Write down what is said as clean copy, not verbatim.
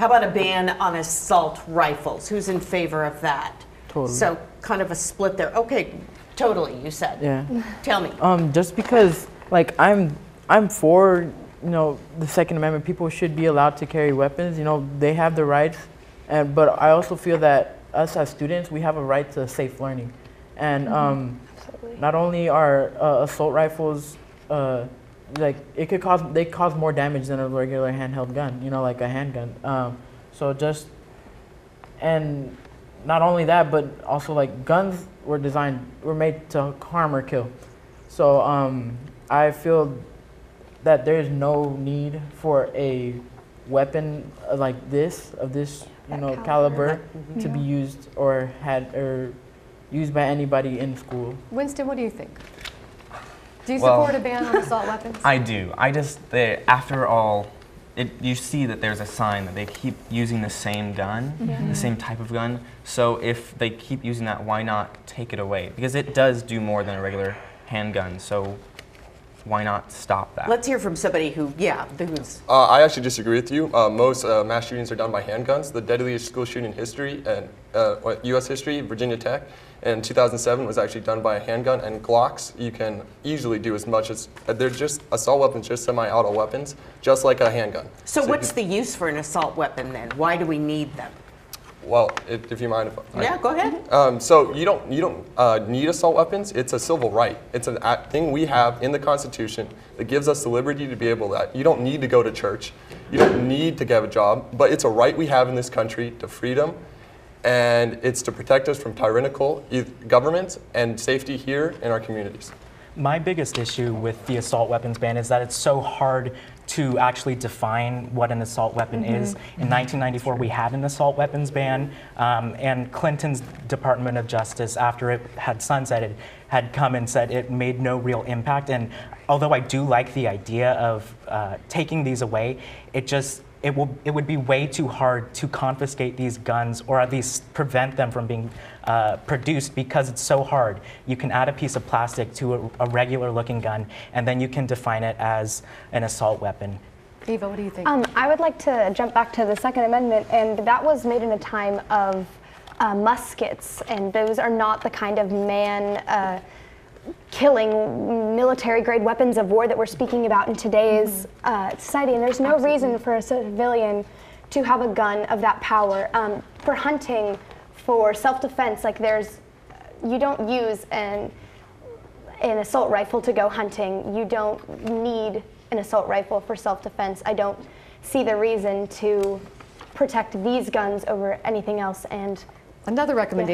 How about a ban on assault rifles? Who's in favor of that? Totally. So kind of a split there. Okay, totally, you said. Yeah. Tell me. Just because, like, I'm for, the Second Amendment. People should be allowed to carry weapons. They have the rights, but I also feel that us as students, we have a right to safe learning, and not only are assault rifles, like they cause more damage than a regular handheld gun. Like a handgun. And not only that, but also like guns were made to harm or kill. So I feel that there is no need for a weapon like this, of this caliber, to be used or used by anybody in school. Winston, what do you think? Do you support a ban on assault weapons? I do. After all, you see that there's a sign that they keep using the same gun, the same type of gun. So if they keep using that, why not take it away? Because it does do more than a regular handgun. So why not stop that? Let's hear from somebody who's. I actually disagree with you. Most mass shootings are done by handguns. The deadliest school shooting in history, and U.S. history, Virginia Tech, in 2007 was actually done by a handgun. And Glocks, you can easily do as much as, they're just assault weapons, just semi-auto weapons, just like a handgun. So what's the use for an assault weapon then? Why do we need them? Well, if you mind. Yeah, go ahead. So you don't need assault weapons. It's a civil right. It's a thing we have in the Constitution that gives us the liberty to be able to. You don't need to go to church. You don't need to get a job. But it's a right we have in this country to freedom, and it's to protect us from tyrannical governments and safety here in our communities. My biggest issue with the assault weapons ban is that it's so hard to actually define what an assault weapon is. In 1994, we had an assault weapons ban, and Clinton's Department of Justice, after it had sunsetted, had come and said it made no real impact. And although I do like the idea of taking these away, it would be way too hard to confiscate these guns, or at least prevent them from being produced, because it's so hard. You can add a piece of plastic to a regular looking gun, and then you can define it as an assault weapon. Eva, what do you think? I would like to jump back to the Second Amendment, and that was made in a time of muskets, and those are not the kind of killing military-grade weapons of war that we're speaking about in today's society, and there's no reason for a civilian to have a gun of that power. For hunting, for self-defense, like you don't use an assault rifle to go hunting. You don't need an assault rifle for self-defense. I don't see the reason to protect these guns over anything else. And another recommendation.